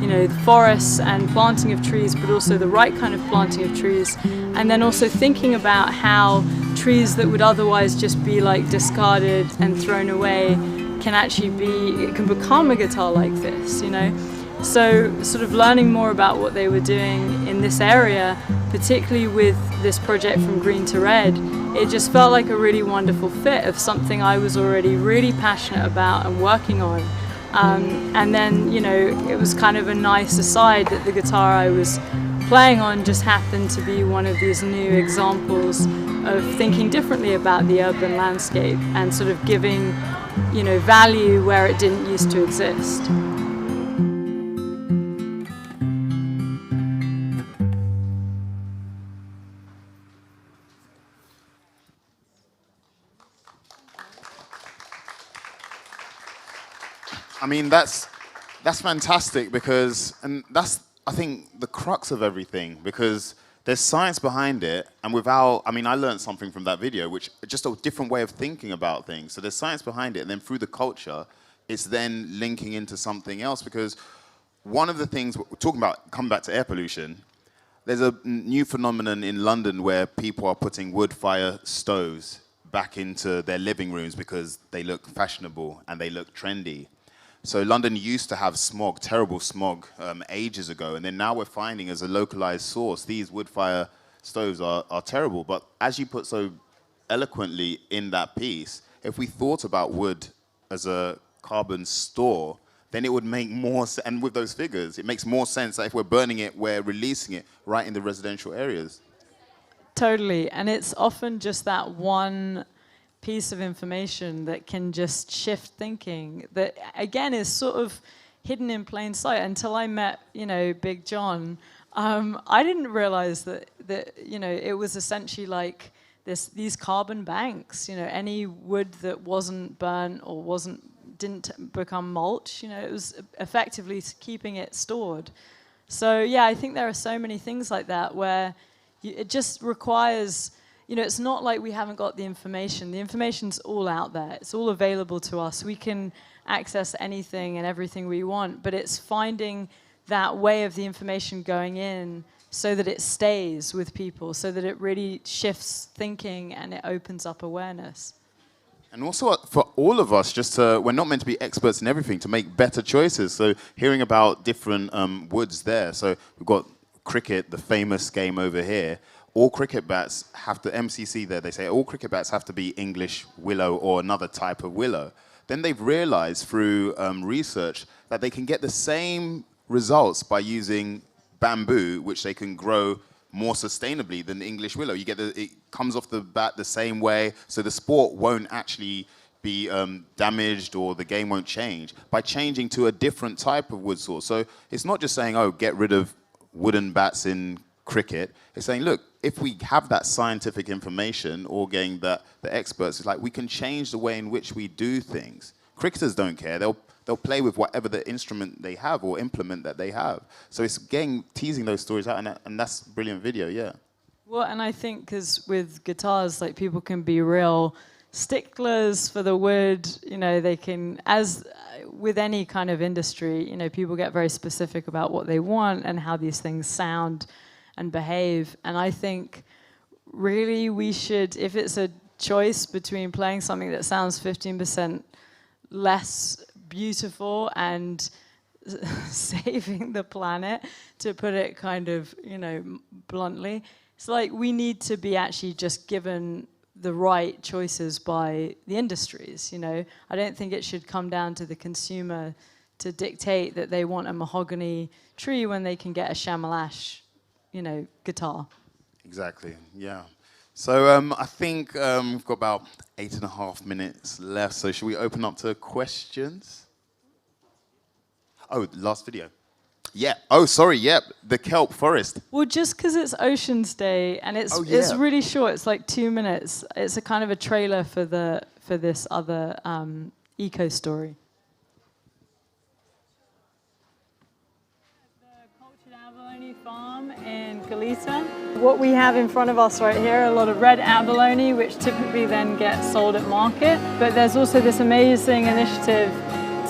the forests and planting of trees, but also the right kind of planting of trees. And then also thinking about how trees that would otherwise just be like discarded and thrown away can become a guitar like this, So sort of learning more about what they were doing in this area, particularly with this project From Green to Red, it just felt like a really wonderful fit of something I was already really passionate about and working on. And then, it was kind of a nice aside that the guitar I was playing on just happened to be one of these new examples of thinking differently about the urban landscape and sort of giving, value where it didn't used to exist. I mean, that's fantastic because, and that's, I think, the crux of everything, because there's science behind it, and I learned something from that video, which is just a different way of thinking about things. So there's science behind it, and then through the culture, it's then linking into something else, because one of the things we're talking about, coming back to air pollution, there's a new phenomenon in London where people are putting wood fire stoves back into their living rooms because they look fashionable and they look trendy. So London used to have smog, terrible smog, ages ago, and then now we're finding as a localized source, these wood fire stoves are terrible. But as you put so eloquently in that piece, if we thought about wood as a carbon store, then it would make more sense, and with those figures, it makes more sense that if we're burning it, we're releasing it right in the residential areas. Totally, and it's often just that one piece of information that can just shift thinking that, again, is sort of hidden in plain sight. Until I met, Big John, I didn't realize that it was essentially like these carbon banks. Any wood that wasn't burnt or didn't become mulch, it was effectively keeping it stored. So yeah, I think there are so many things like that where it just requires, it's not like we haven't got the information. The information's all out there. It's all available to us. We can access anything and everything we want, but it's finding that way of the information going in so that it stays with people, so that it really shifts thinking and it opens up awareness. And also for all of us, we're not meant to be experts in everything, to make better choices. So hearing about different woods there. So we've got cricket, the famous game over here. all cricket bats have to, MCC there, they say all cricket bats have to be English willow or another type of willow. Then they've realized through research that they can get the same results by using bamboo, which they can grow more sustainably than the English willow. It comes off the bat the same way, so the sport won't actually be damaged or the game won't change by changing to a different type of wood source. So it's not just saying, oh, get rid of wooden bats in cricket. It's saying, look, if we have that scientific information or getting the experts, it's like we can change the way in which we do things. Cricketers don't care. They'll play with whatever the instrument they have or implement that they have. So it's teasing those stories out, and that's a brilliant video, yeah. Well, and I think because with guitars, like, people can be real sticklers for the wood. You know, they can, as with any kind of industry, you know, people get very specific about what they want and how these things sound and behave. And I think really we should, if it's a choice between playing something that sounds 15% less beautiful and saving the planet, to put it kind of, you know, bluntly, it's like we need to be actually just given the right choices by the industries, you know. I don't think it should come down to the consumer to dictate that they want a mahogany tree when they can get a Chamalash, you know, guitar. Exactly, yeah. So I think we've got about 8.5 minutes left, so should we open up to questions? Oh, last video. Yeah. Oh, sorry. Yep. The kelp forest. Well, just because it's Oceans Day and it's really short. It's like 2 minutes. It's a kind of a trailer for this other eco story. The cultured abalone farm in Galita. What we have in front of us right here are a lot of red abalone, which typically then get sold at market. But there's also this amazing initiative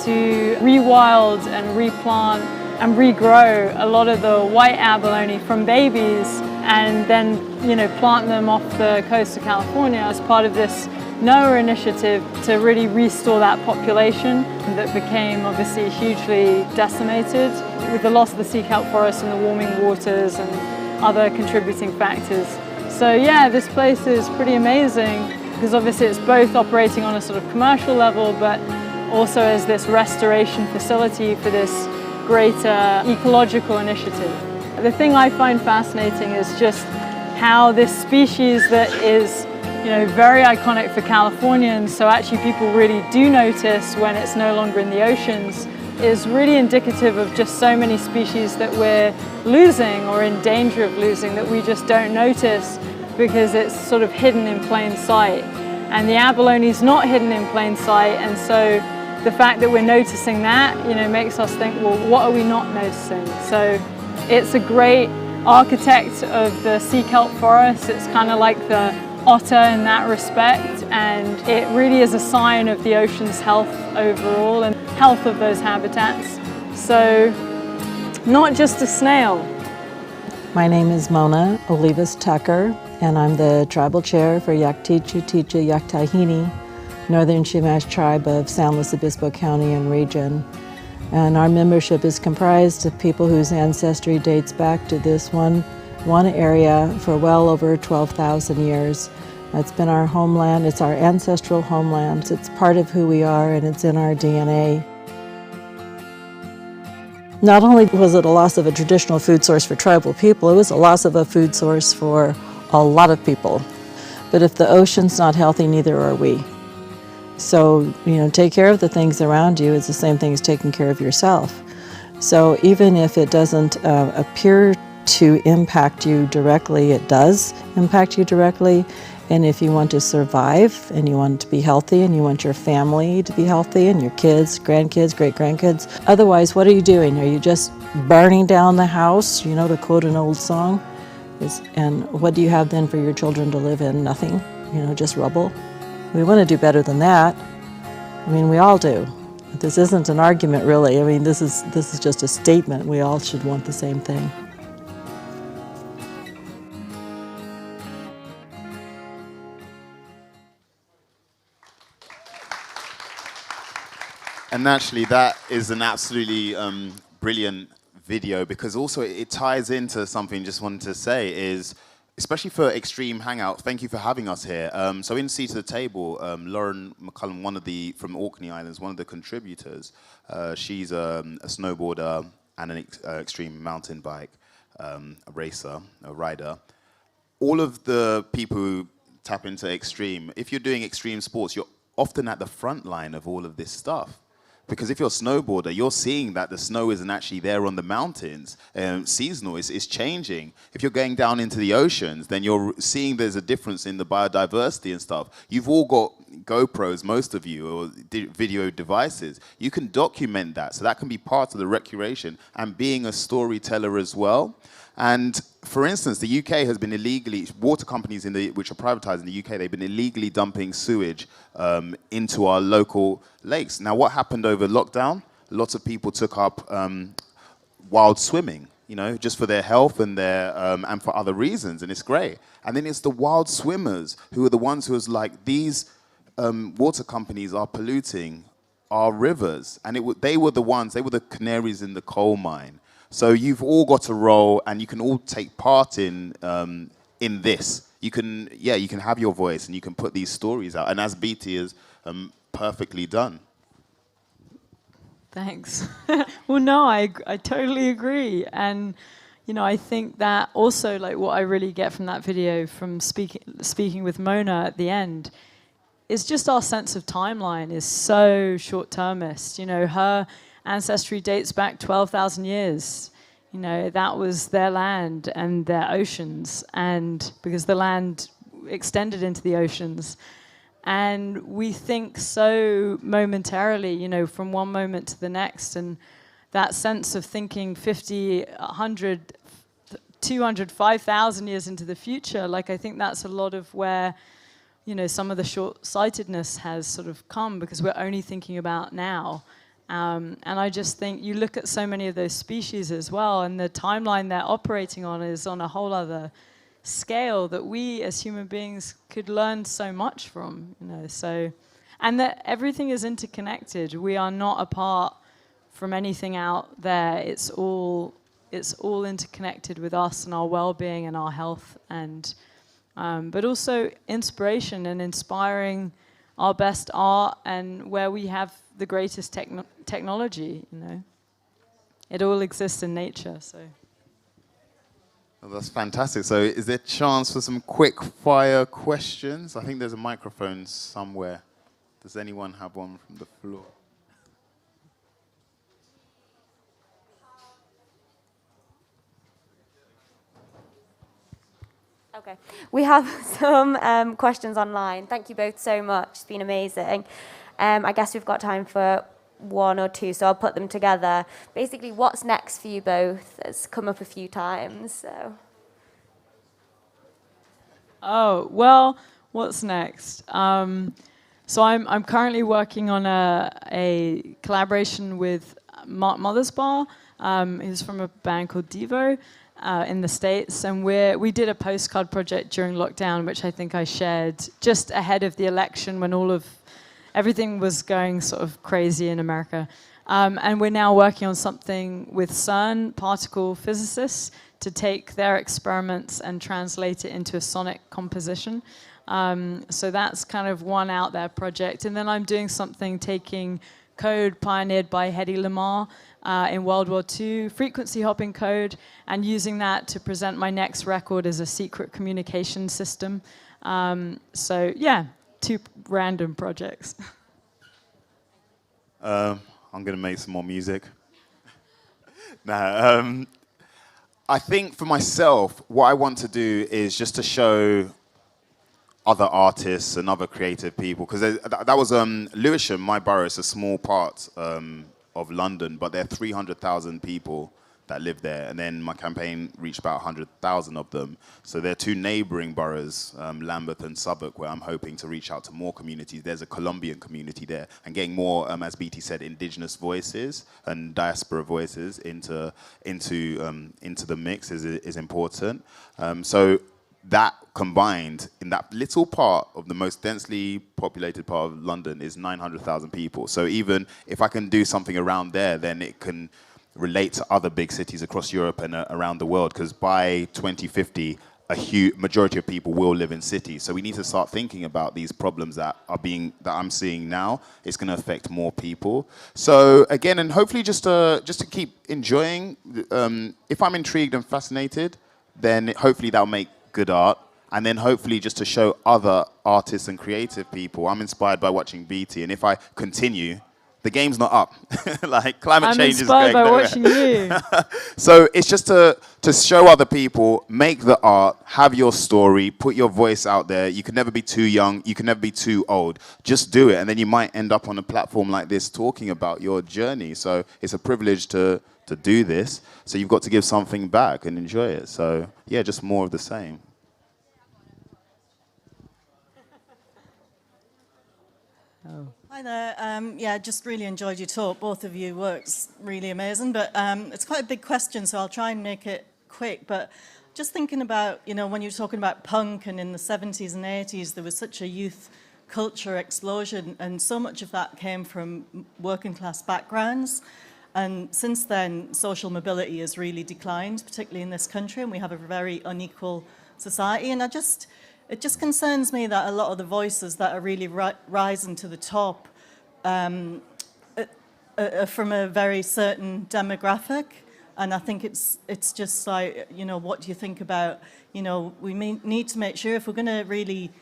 to rewild and replant and regrow a lot of the white abalone from babies and then, you know, plant them off the coast of California as part of this NOAA initiative to really restore that population that became obviously hugely decimated with the loss of the sea kelp forest and the warming waters and other contributing factors. So yeah, this place is pretty amazing because obviously it's both operating on a sort of commercial level but also as this restoration facility for this greater ecological initiative. The thing I find fascinating is just how this species that is, you know, very iconic for Californians, so actually people really do notice when it's no longer in the oceans, is really indicative of just so many species that we're losing or in danger of losing that we just don't notice because it's sort of hidden in plain sight. And the abalone is not hidden in plain sight, and so the fact that we're noticing that, you know, makes us think, well, what are we not noticing? So it's a great architect of the sea kelp forest. It's kind of like the otter in that respect, and it really is a sign of the ocean's health overall and health of those habitats. So not just a snail. My name is Mona Olivas Tucker, and I'm the tribal chair for Yaktichu Ticha Yaktahini, Northern Chumash tribe of San Luis Obispo County and region. And our membership is comprised of people whose ancestry dates back to this one area for well over 12,000 years. It's been our homeland, it's our ancestral homeland. It's part of who we are and it's in our DNA. Not only was it a loss of a traditional food source for tribal people, it was a loss of a food source for a lot of people. But if the ocean's not healthy, neither are we. So, you know, take care of the things around you is the same thing as taking care of yourself. So even if it doesn't appear to impact you directly, it does impact you directly. And if you want to survive and you want to be healthy and you want your family to be healthy and your kids, grandkids, great-grandkids, otherwise what are you doing? Are you just burning down the house, you know, to quote an old song? And what do you have then for your children to live in? Nothing, you know, just rubble. We want to do better than that. I mean, we all do. This isn't an argument, really. I mean, this is just a statement. We all should want the same thing. And naturally, that is an absolutely brilliant video because also it ties into something I just wanted to say is especially for Extreme Hangout, thank you for having us here. So in Seat at the Table, Lauren McCullum, from Orkney Islands, one of the contributors, she's a snowboarder and an extreme mountain bike a racer, a rider. All of the people who tap into extreme, if you're doing extreme sports, you're often at the front line of all of this stuff. Because if you're a snowboarder, you're seeing that the snow isn't actually there on the mountains. Seasonal, it's changing. If you're going down into the oceans, then you're seeing there's a difference in the biodiversity and stuff. You've all got GoPros, most of you, or video devices. You can document that, so that can be part of the recreation and being a storyteller as well. And for instance, the UK has been illegally, water companies which are privatized in the UK, they've been illegally dumping sewage into our local lakes. Now, what happened over lockdown? Lots of people took up wild swimming, just for their health and and for other reasons, and it's great. And then it's the wild swimmers who are the ones who was like, these water companies are polluting our rivers, and they were the canaries in the coal mine. So you've all got a role, and you can all take part in this. You can have your voice, and you can put these stories out. And as Beatie has perfectly done. Thanks. Well, no, I totally agree. And, I think that also, like, what I really get from that video, from speaking with Mona at the end, is just our sense of timeline is so short-termist. Her ancestry dates back 12,000 years. That was their land and their oceans, and because the land extended into the oceans. And we think so momentarily, from one moment to the next, and that sense of thinking 50, 100, 200, 5,000 years into the future, like, I think that's a lot of where, some of the short-sightedness has sort of come, because we're only thinking about now. And I just think you look at so many of those species as well, and the timeline they're operating on is on a whole other scale that we as human beings could learn so much from, and that everything is interconnected. We are not apart from anything out there. It's all interconnected with us and our well-being and our health, and but also inspiration and inspiring our best art and where we have the greatest technology, It all exists in nature, so. Well, that's fantastic. So is there a chance for some quick fire questions? I think there's a microphone somewhere. Does anyone have one from the floor? Okay, we have some questions online. Thank you both so much. It's been amazing. I guess we've got time for one or two, so I'll put them together. Basically, what's next for you both? It's come up a few times, so. Oh, well, what's next? So I'm currently working on a collaboration with Mark Mothersbaugh, who's from a band called Devo in the States, and we did a postcard project during lockdown, which I think I shared just ahead of the election when everything was going sort of crazy in America. And we're now working on something with CERN particle physicists to take their experiments and translate it into a sonic composition. So that's kind of one out there project. And then I'm doing something taking code pioneered by Hedy Lamarr in World War II, frequency hopping code, and using that to present my next record as a secret communication system. So yeah, 2 random projects. I'm going to make some more music. I think for myself, what I want to do is just to show other artists and other creative people, because that was Lewisham, my borough. It's a small part of London, but there are 300,000 people that live there, and then my campaign reached about 100,000 of them. So there are 2 neighbouring boroughs, Lambeth and Southwark, where I'm hoping to reach out to more communities. There's a Colombian community there, and getting more, as Beatie said, indigenous voices and diaspora voices into the mix is important. So that combined in that little part of the most densely populated part of London is 900,000 people. So even if I can do something around there, then it can relate to other big cities across Europe and around the world, because by 2050, a huge majority of people will live in cities. So we need to start thinking about these problems that I'm seeing now. It's going to affect more people. So again, and hopefully just to keep enjoying. If I'm intrigued and fascinated, then hopefully that'll make good art. And then hopefully just to show other artists and creative people. I'm inspired by watching Beatie, and if I continue, the game's not up. Like climate change is going nowhere. I'm nowhere. inspired by watching you. So it's just to show other people, make the art, have your story, put your voice out there. You can never be too young. You can never be too old. Just do it, and then you might end up on a platform like this talking about your journey. So it's a privilege to do this. So you've got to give something back and enjoy it. So yeah, just more of the same. Oh. Hi there. Yeah, just really enjoyed your talk. Both of you work's really amazing, but it's quite a big question, so I'll try and make it quick. But just thinking about, when you're talking about punk, and in the 70s and 80s, there was such a youth culture explosion, and so much of that came from working class backgrounds. And since then, social mobility has really declined, particularly in this country, and we have a very unequal society. And it just concerns me that a lot of the voices that are really rising to the top are from a very certain demographic. And I think it's just like, what do you think about, we need to make sure if we're going to really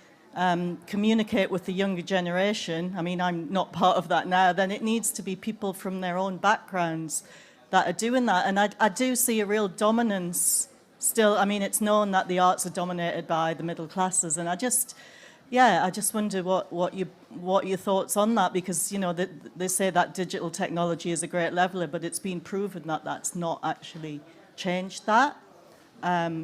communicate with the younger generation, I mean, I'm not part of that now, then it needs to be people from their own backgrounds that are doing that. And I do see a real dominance still. I mean, it's known that the arts are dominated by the middle classes, and I just wonder what your thoughts on that, because they say that digital technology is a great leveler, but it's been proven that that's not actually changed that.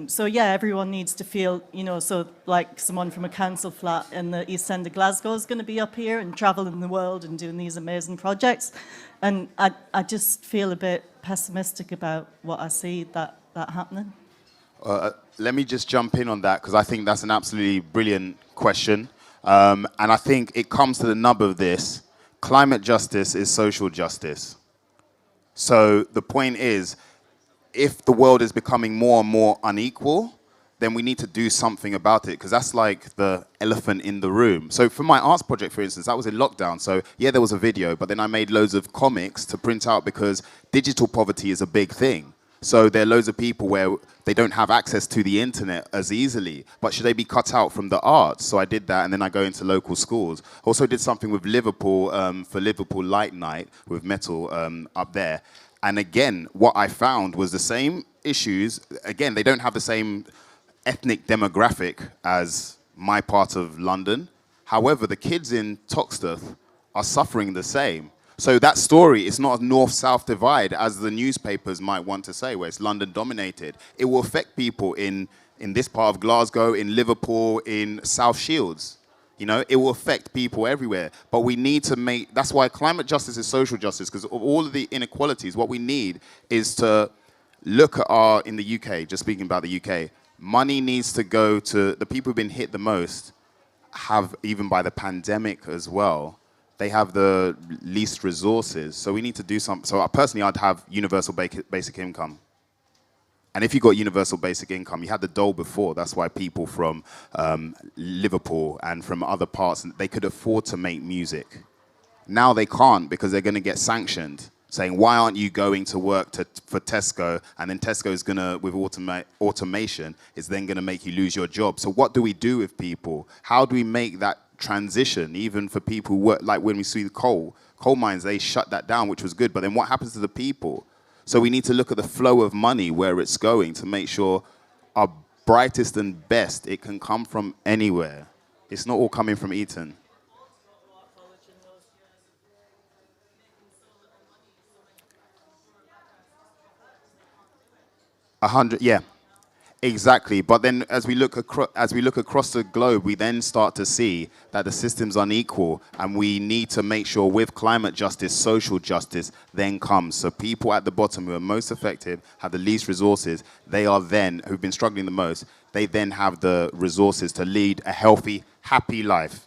So yeah, everyone needs to feel, so like someone from a council flat in the East End of Glasgow is going to be up here and traveling the world and doing these amazing projects, and I just feel a bit pessimistic about what I see that happening. Let me just jump in on that, because I think that's an absolutely brilliant question. And I think it comes to the nub of this. Climate justice is social justice. So the point is, if the world is becoming more and more unequal, then we need to do something about it, because that's like the elephant in the room. So for my arts project, for instance, that was in lockdown. So yeah, there was a video, but then I made loads of comics to print out, because digital poverty is a big thing. So there are loads of people where they don't have access to the internet as easily, but should they be cut out from the arts? So I did that, and then I go into local schools. Also did something with Liverpool, for Liverpool Light Night, with metal up there. And again, what I found was the same issues. Again, they don't have the same ethnic demographic as my part of London. However, the kids in Toxteth are suffering the same. So that story is not a north-south divide, as the newspapers might want to say, where it's London dominated. It will affect people in this part of Glasgow, in Liverpool, in South Shields. It will affect people everywhere. But we need to that's why climate justice is social justice, because of all of the inequalities, what we need is to look at in the UK, just speaking about the UK, money needs to go to the people who've been hit the most, even by the pandemic as well. They have the least resources, so we need to do something. So personally, I'd have universal basic income. And if you got universal basic income, you had the dole before. That's why people from Liverpool and from other parts, they could afford to make music. Now they can't, because they're going to get sanctioned, saying, why aren't you going to work for Tesco? And then Tesco is going to, with automation, is then going to make you lose your job. So what do we do with people? How do we make that transition, even for people who work, like when we see the coal mines, they shut that down, which was good, but then what happens to the people? So we need to look at the flow of money, where it's going, to make sure our brightest and best, it can come from anywhere. It's not all coming from Eton. Yeah. Exactly, but then as we look across the globe, we then start to see that the system's unequal, and we need to make sure with climate justice, social justice then comes. So people at the bottom who are most affected, have the least resources, they are then, who've been struggling the most, they then have the resources to lead a healthy, happy life.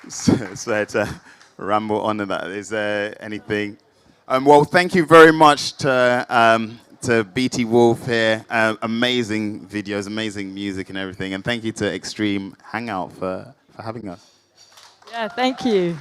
So to ramble on to that, is there anything? Well, thank you very much to Beatie Wolfe here. Amazing videos, amazing music and everything. And thank you to Extreme Hangout for having us. Yeah, thank you.